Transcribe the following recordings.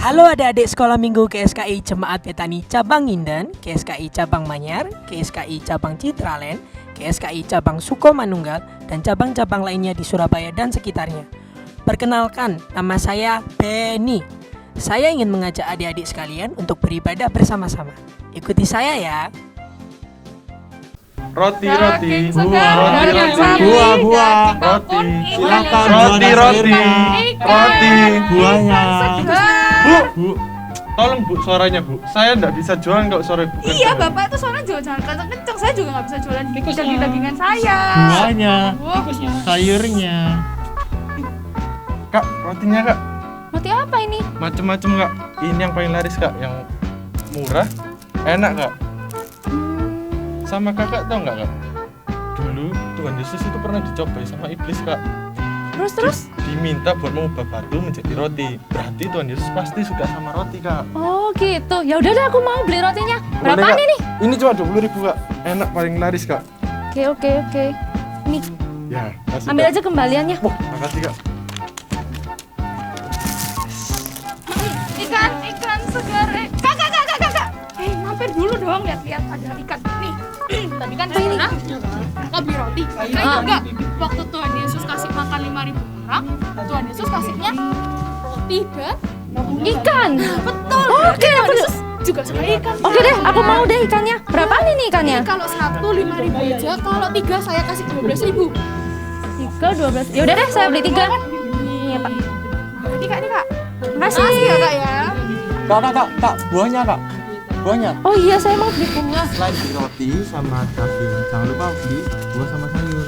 Halo adik-adik sekolah minggu KSKI Jemaat Betani Cabang Nginden, KSKI Cabang Manyar, KSKI Cabang Citraland, KSKI Cabang Sukomanunggal, dan cabang-cabang lainnya di Surabaya dan sekitarnya. Perkenalkan, nama saya Benny. Saya ingin mengajak adik-adik sekalian untuk beribadah bersama-sama. Ikuti saya ya. Roti, buah, roti, silakan roti, buahnya. Bu, tolong Bu suaranya Bu. Saya nggak bisa jualan kalau suara Bu. Iya, Bapak itu soalnya jual jangan kenceng-kenceng. Saya juga nggak bisa jualan dagingan saya. Buahnya, sayurnya. Kak, rotinya Kak. Roti apa ini? Macem-macem Kak. Ini yang paling laris Kak, yang murah, enak Kak. Sama Kakak tau nggak Kak? Dulu Tuhan Yesus itu pernah dicobai sama iblis Kak. Terus? Diminta buat mengubah batu menjadi roti. Berarti Tuhan Yesus pasti suka sama roti Kak. Oh gitu. Ya udah deh, aku mau beli rotinya. Boleh, Berapaan Kak? ini? Ini cuma 20.000 Kak. Enak, paling laris Kak. Oke. Ini Ya, kasih ambil Kak. aja kembaliannya. Wah, makasih Kak. Ikan segar. Kakak. Mampir dulu dong, lihat ada ikan. Nih. Tadi kan pernah kakak beli roti. Enggak. Waktu Tuhan Yesus kasih makan 5.000 orang, Tuhan Yesus kasihnya roti dan ikan. Betul. Oke, aku juga suka ikan. Oke deh, aku mau deh ikannya. Berapaan ini ikannya? Ini kalau satu 5.000 aja, kalau 3 saya kasih 12.000. 12. Ya udah deh, saya beli 3. Iya, Pak. Ini Kak. Makasih. Ya Kak ya. Kak, buahnya Kak. Buahnya. Oh iya, saya mau beli bunga. Selain beli roti sama daging, jangan lupa beli buah sama sayur.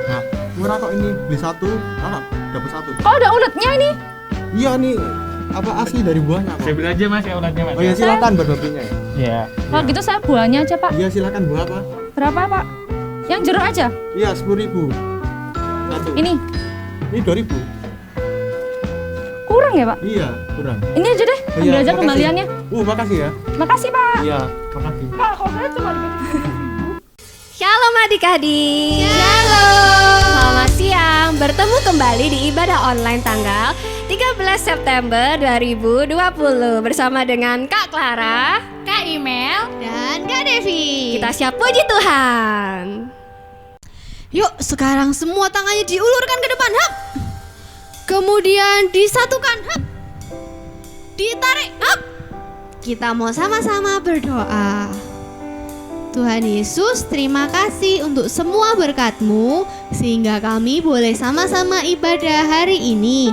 Nah, murah kok ini, beli satu, Kakak dapat satu. Oh, ada uletnya ini. Iya nih, apa asli dari buahnya kok. Saya beli aja Mas, ya ulatnya Mas. Oh ya silakan berdopinya ya. Iya. Kalau gitu saya buahnya aja, Pak. Iya silakan buah apa? Berapa, Pak? Yang jeruk aja. Iya 10.000. Satu. Ini Ini 2.000. kurang ya, Pak? Iya kurang. Ini aja deh, Oh, ambil iya, aja makasih. kembaliannya. Makasih ya. Makasih, Pak. Iya makasih. Pak, kalau saya cuma Shalom adik-adik. Shalom. Selamat siang. Bertemu kembali di ibadah online tanggal 13 September 2020 bersama dengan Kak Clara, Kak Email dan Kak Devi. Kita siap puji Tuhan. Yuk, sekarang semua tangannya diulurkan ke depan, hap. Kemudian disatukan, hap. Ditarik, hap. Kita mau sama-sama berdoa. Tuhan Yesus, terima kasih untuk semua berkat-Mu sehingga kami boleh sama-sama ibadah hari ini.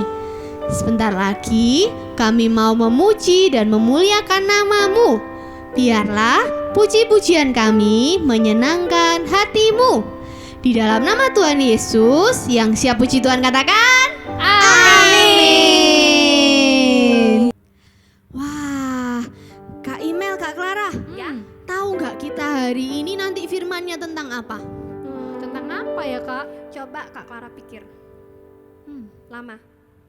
Sebentar lagi kami mau memuji dan memuliakan nama-Mu. Biarlah puji-pujian kami menyenangkan hati-Mu. Di dalam nama Tuhan Yesus, yang siap puji Tuhan katakan Amin. Wah, Kak Email, Kak Clara, tahu nggak kita hari ini nanti firmannya tentang apa? Tentang apa ya, Kak? Coba Kak Clara pikir. Lama.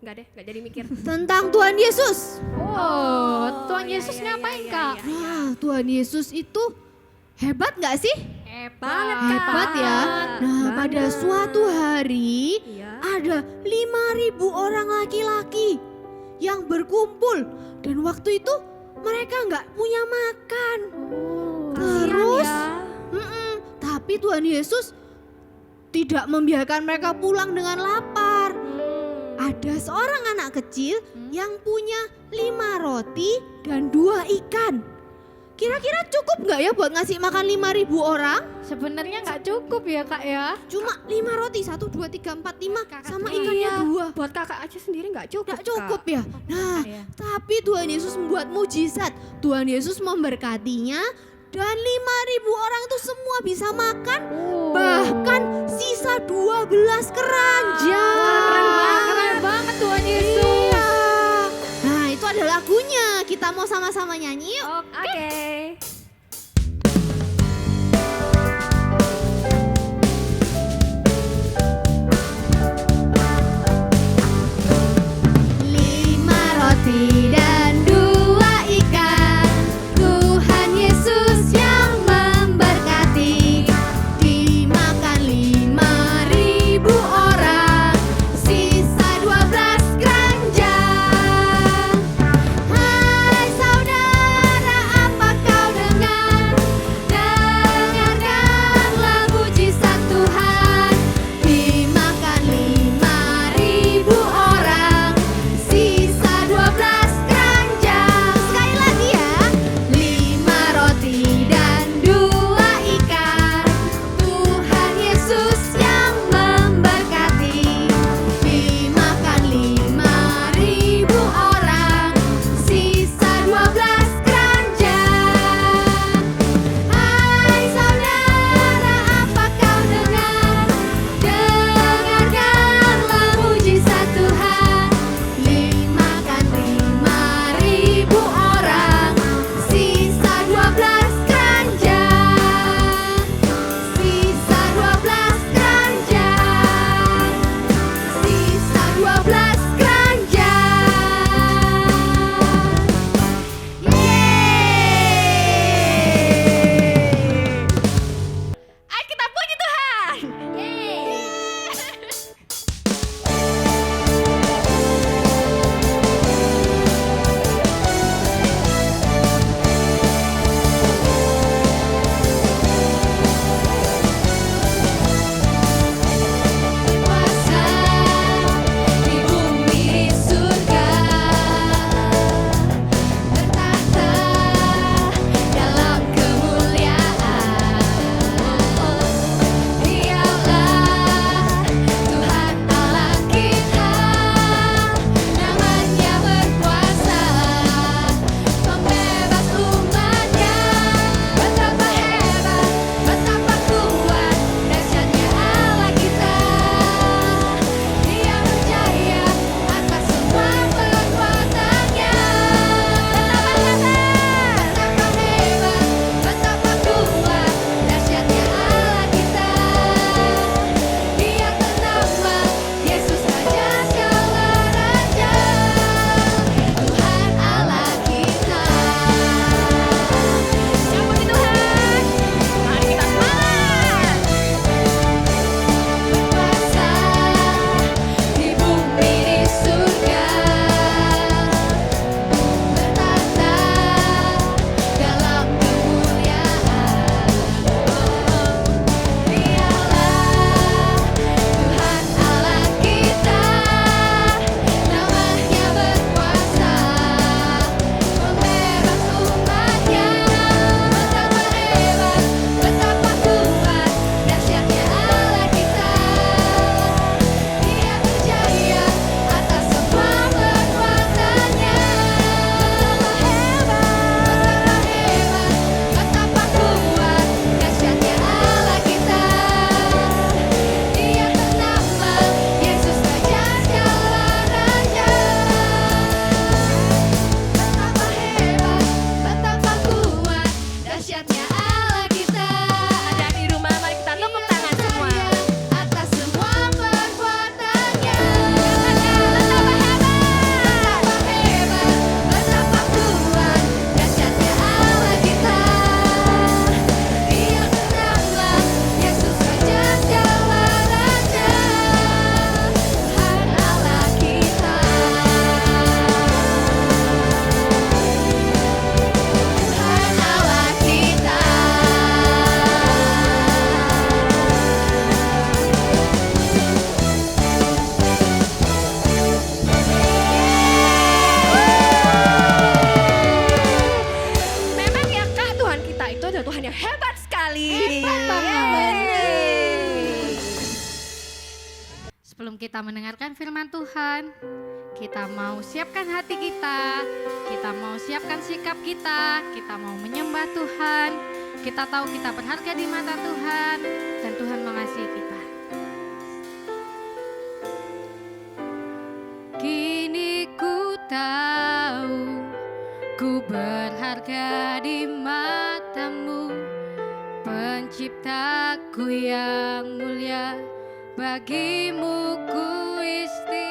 Enggak deh, enggak jadi mikir. Tentang Tuhan Yesus. Oh, Tuhan Yesus ngapain, Kak? Nah, Tuhan Yesus itu hebat nggak sih? Hebat ya. Nah, pada suatu hari ada 5.000 orang laki-laki yang berkumpul dan waktu itu mereka nggak punya makan. Terus, tapi Tuhan Yesus tidak membiarkan mereka pulang dengan lapar. Ada seorang anak kecil yang punya 5 roti dan 2 ikan. Kira-kira cukup nggak ya buat ngasih makan 5.000 orang? Sebenarnya nggak cukup ya, Kak ya. Cuma 5 roti, 1, 2, 3, 4, 5 sama ikannya 2. Buat kakak aja sendiri nggak cukup. Nggak cukup ya? Nah, tapi Tuhan Yesus membuat mujizat. Tuhan Yesus memberkatinya dan 5.000 orang itu semua bisa makan. Bahkan sisa 12 keranjang. Keren banget Tuhan Yesus. Iya. Nah, itu ada lagunya. Kita mau sama-sama nyanyi yuk. Oke. Lima roti dan 2 ikan, Tuhan Yesus yang memberkati. Dimakan 5.000 orang, sisa 12 keranjang. kita mendengarkan firman Tuhan. Kita mau siapkan hati kita mau siapkan sikap kita mau menyembah Tuhan. Kita tahu kita berharga di mata Tuhan dan Tuhan mengasihi kita. Kini ku tahu ku berharga di matamu, Penciptaku yang mulia, bagimu ku istimewa.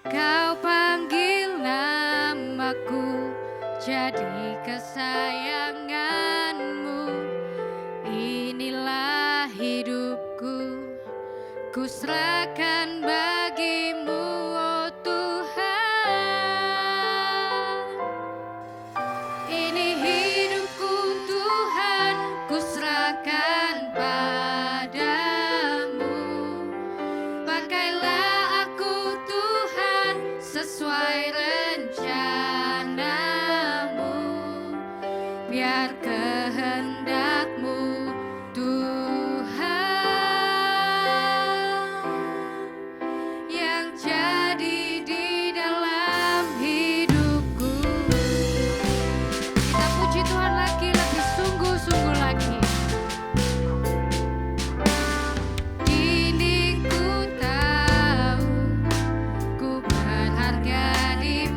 Kau panggil namaku jadi kesayanganmu. Inilah hidupku, ku serahkan bagimu, oh Tuhan. Ini hidupku Tuhan, ku serahkan padamu. Pakailah aku Tuhan sesuai rencanamu. Biar kehendakmu Tuhan yang jadi di dalam hidupku. Kita puji Tuhan lagi, lebih sungguh-sungguh lagi. Kini ku tahu ku berharga di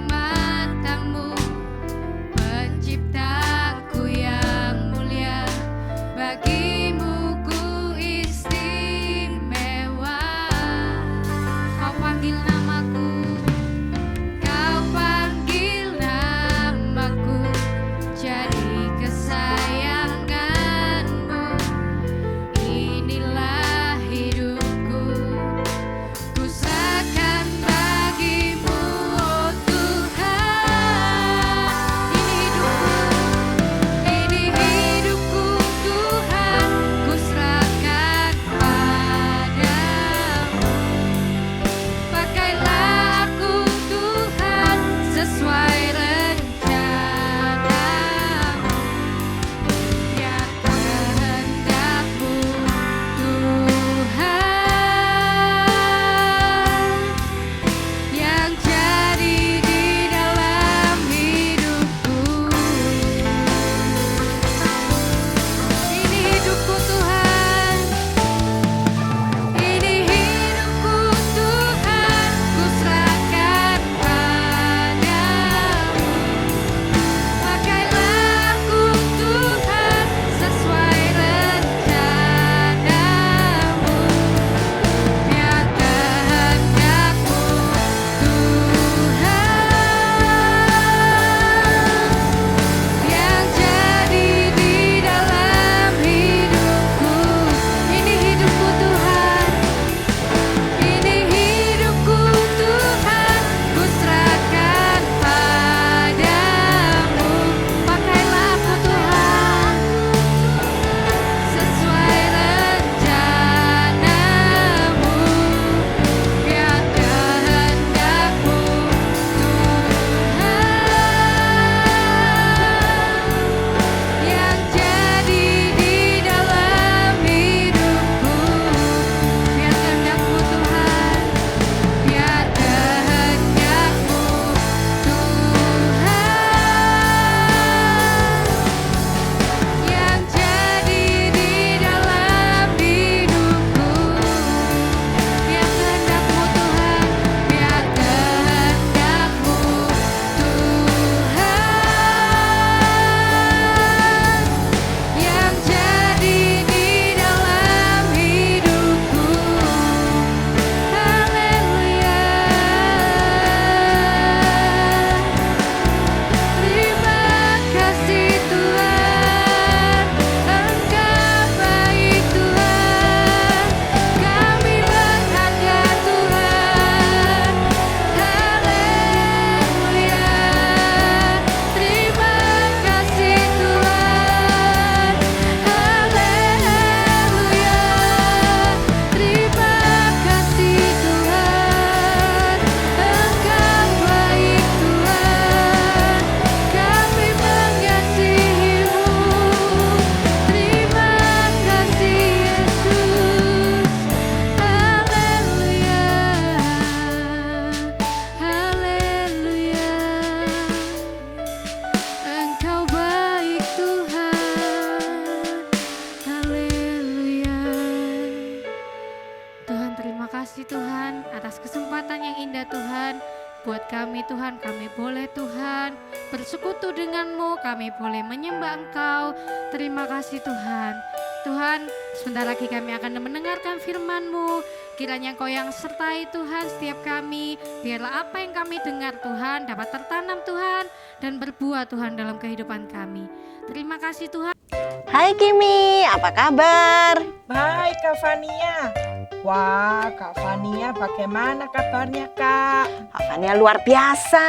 kesempatan yang indah Tuhan. Buat kami Tuhan, kami boleh Tuhan bersekutu denganmu, kami boleh menyembah Engkau. Terima kasih Tuhan. Tuhan, sebentar lagi kami akan mendengarkan firman-Mu. Kiranya Engkau yang sertai Tuhan setiap kami. Biarlah apa yang kami dengar Tuhan dapat tertanam Tuhan dan berbuah Tuhan dalam kehidupan kami. Terima kasih Tuhan. Hai Kimi, apa kabar? Baik Kak Fania. Wah Kak Fania bagaimana kabarnya Kak? Kak Fania luar biasa.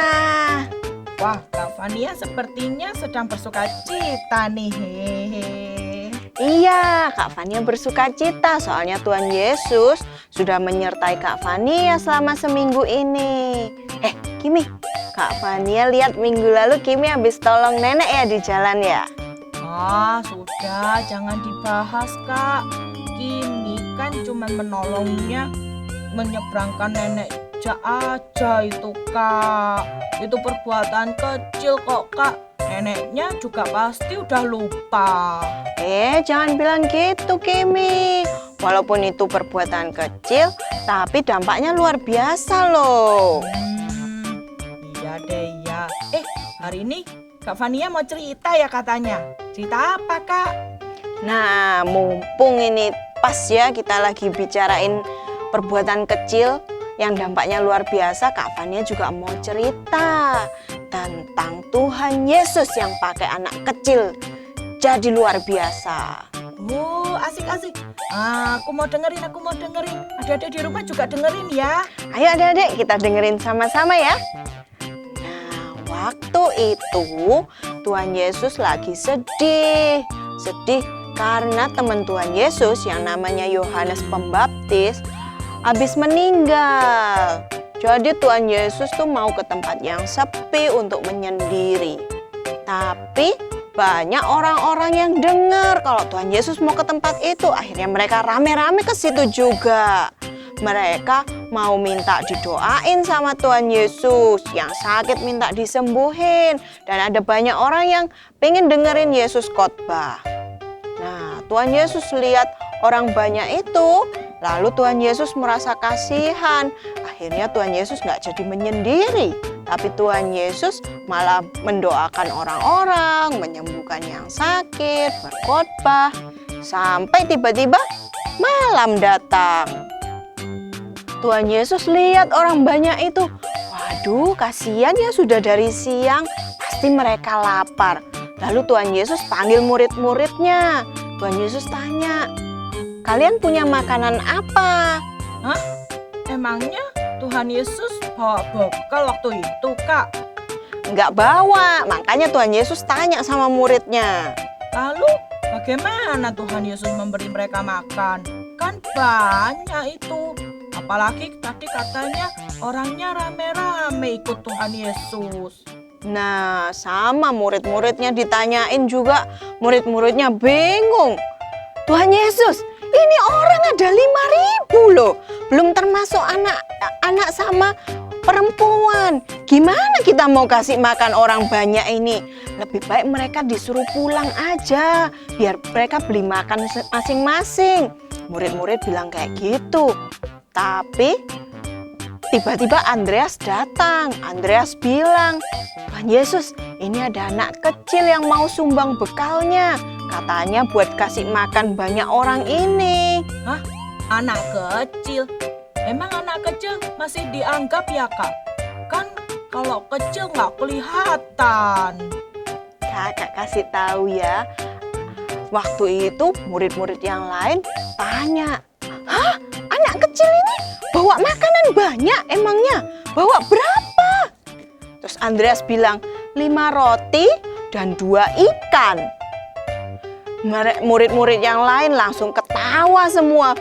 Wah Kak Fania sepertinya sedang bersuka cita nih. Hehehe. Iya, Kak Fania bersuka cita soalnya Tuhan Yesus sudah menyertai Kak Fania selama seminggu ini. Kimi, Kak Fania lihat minggu lalu Kimi habis tolong nenek ya di jalan ya? Ah sudah jangan dibahas Kak. Kimi kan cuma menolongnya menyeberangkan nenek aja itu Kak. Itu perbuatan kecil kok Kak. Neneknya juga pasti udah lupa. Jangan bilang gitu Kimi. Walaupun itu perbuatan kecil, tapi dampaknya luar biasa loh. Iya deh ya. Hari ini Kak Fania mau cerita ya katanya. Cerita apa Kak? Nah, mumpung ini pas ya kita lagi bicarain perbuatan kecil yang dampaknya luar biasa, Kak Fania juga mau cerita tentang Tuhan Yesus yang pakai anak kecil jadi luar biasa. Oh, asik-asik. Aku mau dengerin. Adik-adik di rumah juga dengerin ya. Ayo adik-adik kita dengerin sama-sama ya. Nah, waktu itu Tuhan Yesus lagi sedih karena teman Tuhan Yesus yang namanya Yohanes Pembaptis habis meninggal. Jadi Tuhan Yesus tuh mau ke tempat yang sepi untuk menyendiri. Tapi banyak orang-orang yang dengar kalau Tuhan Yesus mau ke tempat itu. Akhirnya mereka rame-rame ke situ juga. Mereka mau minta didoain sama Tuhan Yesus. Yang sakit minta disembuhin. Dan ada banyak orang yang pengen dengerin Yesus khotbah. Nah, Tuhan Yesus lihat orang banyak itu. Lalu Tuhan Yesus merasa kasihan. Akhirnya Tuhan Yesus nggak jadi menyendiri. Tapi Tuhan Yesus malah mendoakan orang-orang, menyembuhkan yang sakit, berkhotbah. Sampai tiba-tiba malam datang. Tuhan Yesus lihat orang banyak itu. Waduh, kasihan ya sudah dari siang. Pasti mereka lapar. Lalu Tuhan Yesus panggil murid-muridnya. Tuhan Yesus tanya, kalian punya makanan apa? Hah? Emangnya Tuhan Yesus bawa bekal waktu itu Kak? Nggak bawa, makanya Tuhan Yesus tanya sama muridnya. Lalu bagaimana Tuhan Yesus memberi mereka makan? Kan banyak itu. Apalagi tadi katanya orangnya rame-rame ikut Tuhan Yesus. Nah, sama murid-muridnya ditanyain juga, murid-muridnya bingung. Tuhan Yesus, ini orang ada 5.000 loh, belum termasuk anak sama perempuan. Gimana kita mau kasih makan orang banyak ini? Lebih baik mereka disuruh pulang aja, biar mereka beli makan masing-masing. Murid-murid bilang kayak gitu. Tapi tiba-tiba Andreas datang. Andreas bilang, Tuhan Yesus, ini ada anak kecil yang mau sumbang bekalnya. Katanya buat kasih makan banyak orang ini. Hah? Anak kecil? Emang anak kecil masih dianggap ya Kak? Kan kalau kecil nggak kelihatan. Kakak kasih tahu ya. Waktu itu murid-murid yang lain tanya, hah? Anak kecil ini bawa makanan banyak emangnya? Bawa berapa? Terus Andreas bilang, 5 roti dan 2 ikan. Murid-murid yang lain langsung ketawa semua.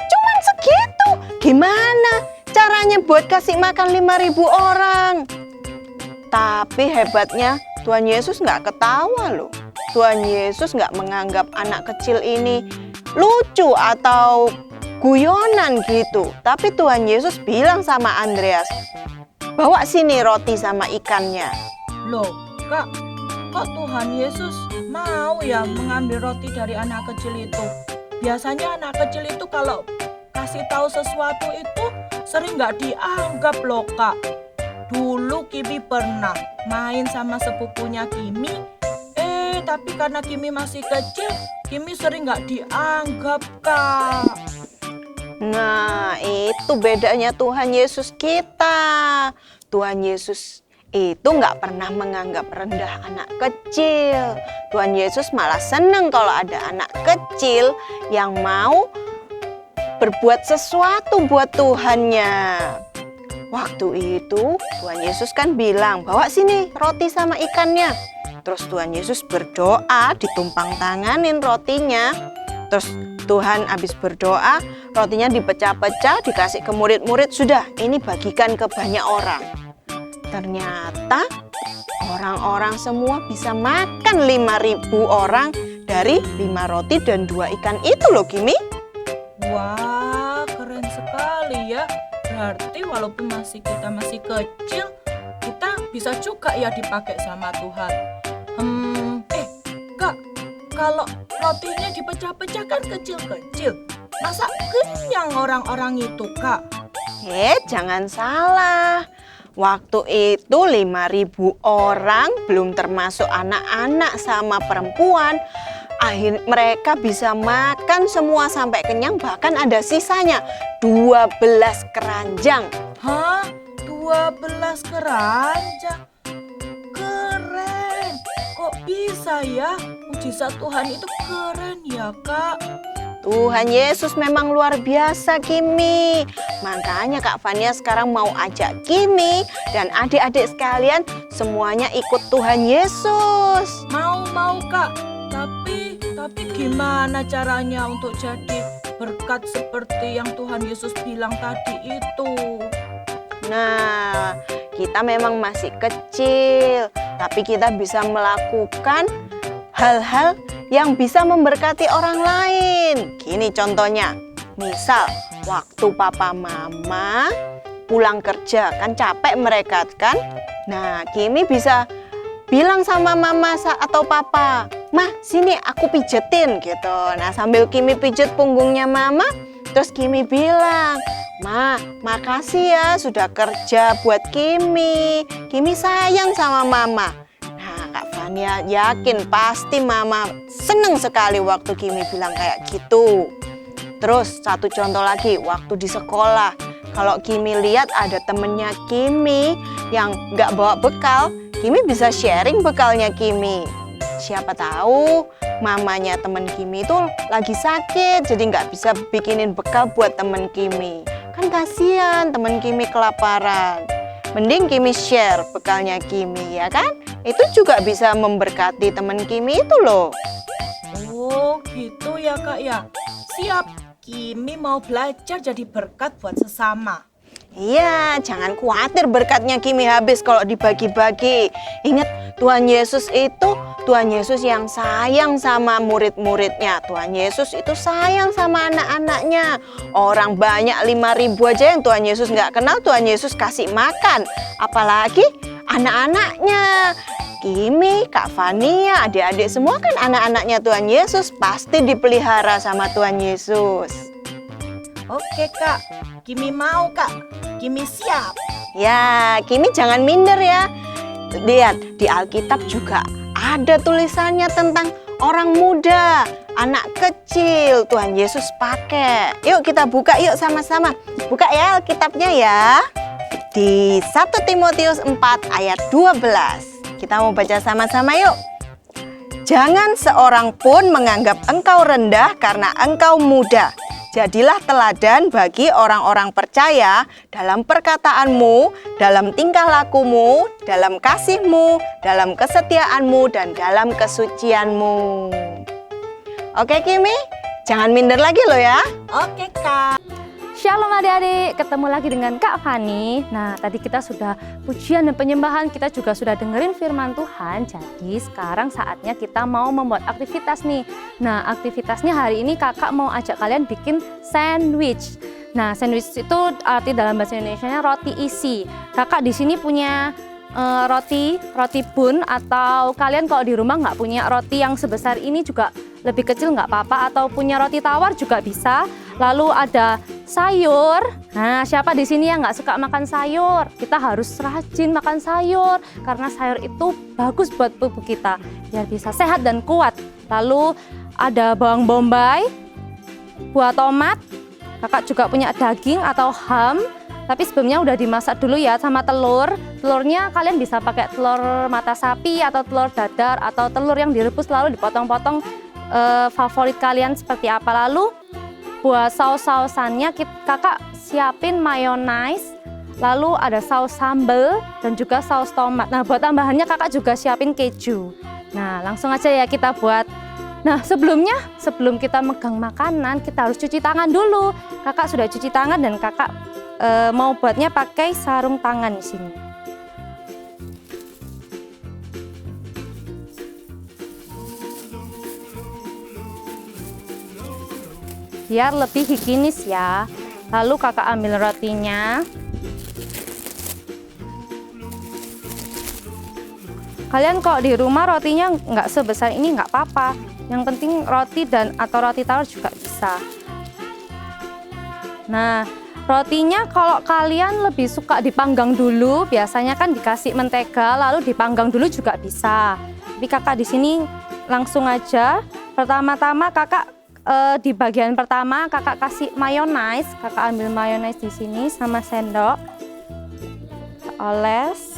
Cuman segitu. Gimana caranya buat kasih makan 5.000 orang? Tapi hebatnya Tuhan Yesus nggak ketawa loh. Tuhan Yesus nggak menganggap anak kecil ini lucu atau guyonan gitu. Tapi Tuhan Yesus bilang sama Andreas, bawa sini roti sama ikannya. Loh Kak, kok Tuhan Yesus mau ya mengambil roti dari anak kecil itu? Biasanya anak kecil itu kalau kasih tahu sesuatu itu sering nggak dianggap loh Kak. Dulu Kimi pernah main sama sepupunya Kimi, tapi karena Kimi masih kecil, Kimi sering nggak dianggap Kak. Nah, itu bedanya Tuhan Yesus kita. Tuhan Yesus itu nggak pernah menganggap rendah anak kecil. Tuhan Yesus malah senang kalau ada anak kecil yang mau berbuat sesuatu buat Tuhannya. Waktu itu Tuhan Yesus kan bilang, bawa sini roti sama ikannya. Terus Tuhan Yesus berdoa, ditumpang tanganin rotinya. Terus Tuhan habis berdoa, rotinya dipecah-pecah, dikasih ke murid-murid, sudah ini bagikan ke banyak orang. Ternyata orang-orang semua bisa makan 5.000 orang dari 5 roti dan 2 ikan itu loh Kimi. Wah, keren sekali ya. Berarti walaupun kita masih kecil, kita bisa juga ya dipakai sama Tuhan. Kak, kalau rotinya dipecah-pecah kan kecil-kecil, masa kenyang orang-orang itu Kak? Jangan salah. Waktu itu 5.000 orang, belum termasuk anak-anak sama perempuan. Akhirnya mereka bisa makan semua sampai kenyang, bahkan ada sisanya 12 keranjang. Hah? 12 keranjang? Keren. Kok bisa ya? Mujizat Tuhan itu keren ya Kak. Tuhan Yesus memang luar biasa Kimi. Makanya Kak Fania sekarang mau ajak Kimi dan adik-adik sekalian semuanya ikut Tuhan Yesus. Mau Kak. Tapi gimana caranya untuk jadi berkat seperti yang Tuhan Yesus bilang tadi itu? Nah, kita memang masih kecil, tapi kita bisa melakukan hal-hal yang bisa memberkati orang lain. Gini contohnya, misal waktu papa mama pulang kerja, kan capek mereka kan? Nah, Kimi bisa bilang sama mama atau papa, "Mah, sini aku pijetin," gitu. Nah, sambil Kimi pijet punggungnya mama, terus Kimi bilang, "Ma, makasih ya sudah kerja buat Kimi. Kimi sayang sama mama." Nah, Kak Fania yakin pasti mama seneng sekali waktu Kimi bilang kayak gitu. Terus satu contoh lagi, waktu di sekolah, kalau Kimi lihat ada temennya Kimi yang nggak bawa bekal, Kimi bisa sharing bekalnya Kimi. Siapa tahu mamanya temen Kimi itu lagi sakit, jadi nggak bisa bikinin bekal buat temen Kimi. Kan kasihan temen Kimi kelaparan. Mending Kimi share bekalnya Kimi, ya kan? Itu juga bisa memberkati temen Kimi itu loh. Oh gitu ya Kak ya. Siap, Kimi mau belajar jadi berkat buat sesama. Iya, jangan khawatir berkatnya Kimi habis kalau dibagi-bagi. Ingat, Tuhan Yesus itu Tuhan Yesus yang sayang sama murid-muridnya. Tuhan Yesus itu sayang sama anak-anaknya. Orang banyak 5.000 aja yang Tuhan Yesus nggak kenal, Tuhan Yesus kasih makan. Apalagi anak-anaknya. Kimi, Kak Fania, adik-adik semua kan anak-anaknya Tuhan Yesus. Pasti dipelihara sama Tuhan Yesus. Oke Kak, Kimi mau Kak. Kimi siap. Ya, Kimi jangan minder ya. Lihat, di Alkitab juga ada tulisannya tentang orang muda, anak kecil Tuhan Yesus pakai. Yuk kita buka yuk sama-sama. Buka ya Alkitabnya ya. Di 1 Timotius 4 ayat 12. Kita mau baca sama-sama yuk. Jangan seorang pun menganggap engkau rendah karena engkau muda. Jadilah teladan bagi orang-orang percaya dalam perkataanmu, dalam tingkah lakumu, dalam kasihmu, dalam kesetiaanmu, dan dalam kesucianmu. Oke Kimi, jangan minder lagi loh ya. Oke Kak. Shalom adik-adik, ketemu lagi dengan Kak Fani. Nah, tadi kita sudah pujian dan penyembahan, kita juga sudah dengerin firman Tuhan. Jadi sekarang saatnya kita mau membuat aktivitas nih. Nah, aktivitasnya hari ini kakak mau ajak kalian bikin sandwich. Nah, sandwich itu arti dalam bahasa Indonesianya roti isi. Kakak di sini punya roti bun, atau kalian kalau di rumah nggak punya roti yang sebesar ini juga lebih kecil nggak apa-apa, atau punya roti tawar juga bisa. Lalu ada sayur. Nah, siapa di sini yang nggak suka makan sayur? Kita harus rajin makan sayur karena sayur itu bagus buat tubuh kita biar bisa sehat dan kuat. Lalu ada bawang bombay, buah tomat, kakak juga punya daging atau ham. Tapi sebelumnya udah dimasak dulu ya sama telur. Telurnya kalian bisa pakai telur mata sapi atau telur dadar atau telur yang direbus lalu dipotong-potong favorit kalian seperti apa. Lalu buat saus-sausannya kakak siapin mayonaise, lalu ada saus sambal dan juga saus tomat. Nah, buat tambahannya kakak juga siapin keju. Nah, langsung aja ya kita buat. Nah, sebelum kita megang makanan, kita harus cuci tangan dulu. Kakak sudah cuci tangan dan kakak mau buatnya pakai sarung tangan di sini. Biar lebih higienis ya. Lalu kakak ambil rotinya. Kalian kalau di rumah rotinya nggak sebesar ini nggak apa-apa. Yang penting roti atau roti tawar juga bisa. Nah, rotinya kalau kalian lebih suka dipanggang dulu, biasanya kan dikasih mentega lalu dipanggang dulu juga bisa. Tapi kakak di sini langsung aja. Pertama-tama kakak di bagian pertama kakak kasih mayonaise. Kakak ambil mayonaise di sini sama sendok. Oles.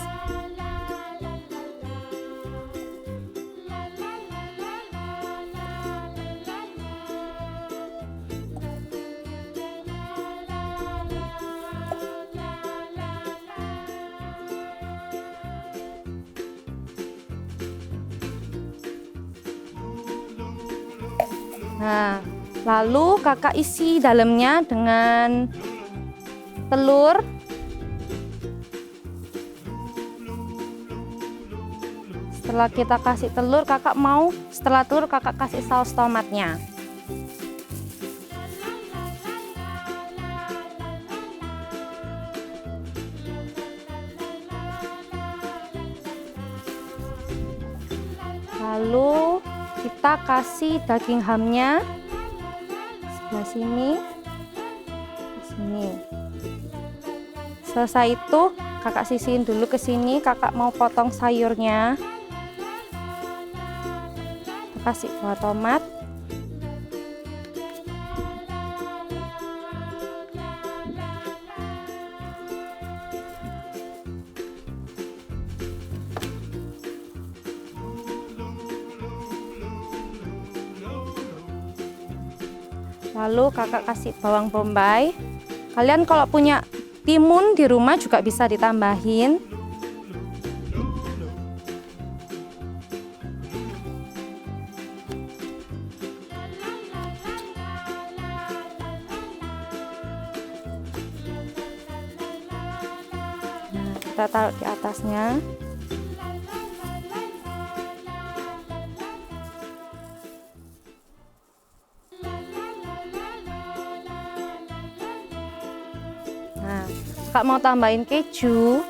Nah, lalu kakak isi dalamnya dengan telur. Setelah kita kasih telur, setelah telur kakak kasih saus tomatnya. Lalu kita kasih daging hamnya sebelah sini, sini. Selesai itu kakak sisihin dulu ke sini. Kakak mau potong sayurnya. Kasih buah tomat. Lalu kakak kasih bawang bombay. Kalian kalau punya timun di rumah juga bisa ditambahin. Nah, kita taruh di atasnya. Nah, kakak mau tambahin keju.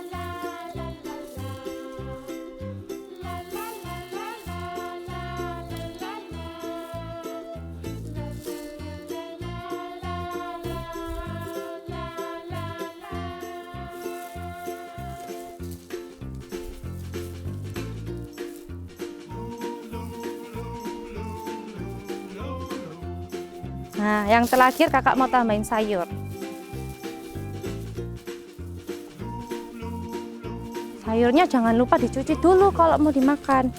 Nah, yang terakhir kakak mau tambahin sayur. Sayurnya jangan lupa dicuci dulu kalau mau dimakan.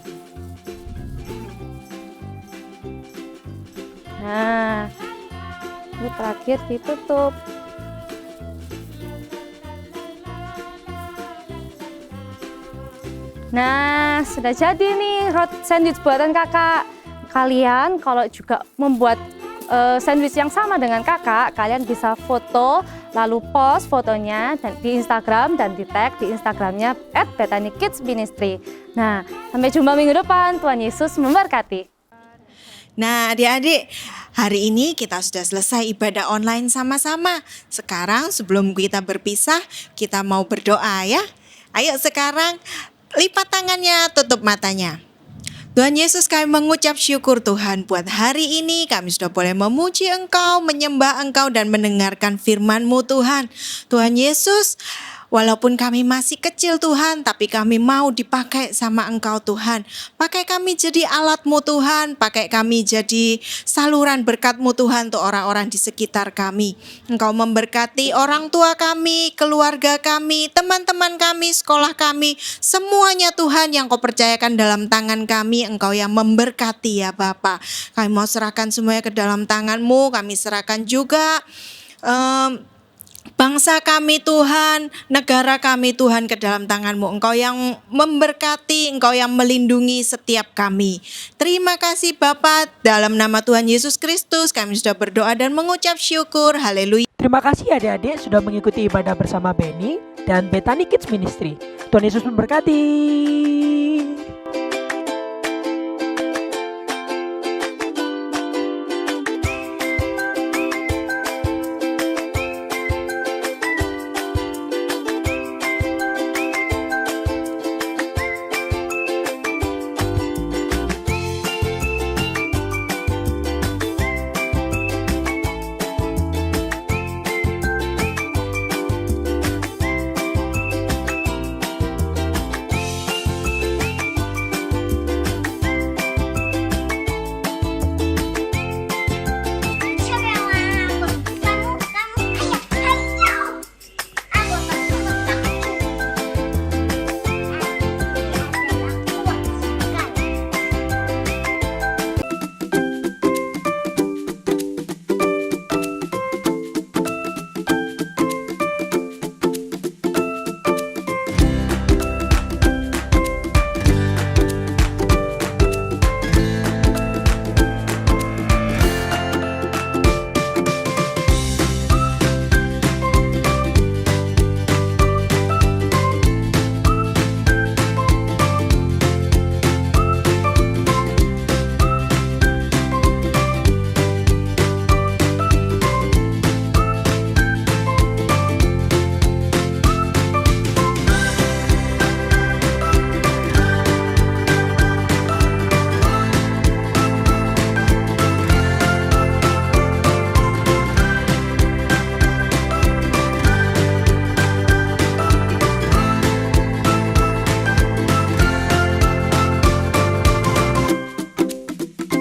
Nah, ini terakhir ditutup. Nah, sudah jadi nih roti sandwich buatan kakak. Kalian kalau juga membuat sandwich yang sama dengan kakak, kalian bisa foto lalu post fotonya dan di Instagram dan di tag di Instagramnya @BethanyKidsMinistry. Nah, sampai jumpa minggu depan. Tuhan Yesus memberkati. Nah, adik-adik, hari ini kita sudah selesai ibadah online sama-sama. Sekarang sebelum kita berpisah, kita mau berdoa ya. Ayo sekarang lipat tangannya, tutup matanya. Tuhan Yesus, kami mengucap syukur Tuhan buat hari ini kami sudah boleh memuji Engkau, menyembah Engkau dan mendengarkan firman-Mu Tuhan. Tuhan Yesus, walaupun kami masih kecil Tuhan, tapi kami mau dipakai sama Engkau Tuhan. Pakai kami jadi alat-Mu Tuhan, pakai kami jadi saluran berkat-Mu Tuhan untuk orang-orang di sekitar kami. Engkau memberkati orang tua kami, keluarga kami, teman-teman kami, sekolah kami, semuanya Tuhan yang Kau percayakan dalam tangan kami, Engkau yang memberkati ya Bapa. Kami mau serahkan semuanya ke dalam tangan-Mu, kami serahkan juga bangsa kami Tuhan, negara kami Tuhan ke dalam tangan-Mu. Engkau yang memberkati, Engkau yang melindungi setiap kami. Terima kasih Bapa, dalam nama Tuhan Yesus Kristus kami sudah berdoa dan mengucap syukur. Haleluya. Terima kasih adik-adik sudah mengikuti ibadah bersama Benny dan Bethany Kids Ministry. Tuhan Yesus memberkati.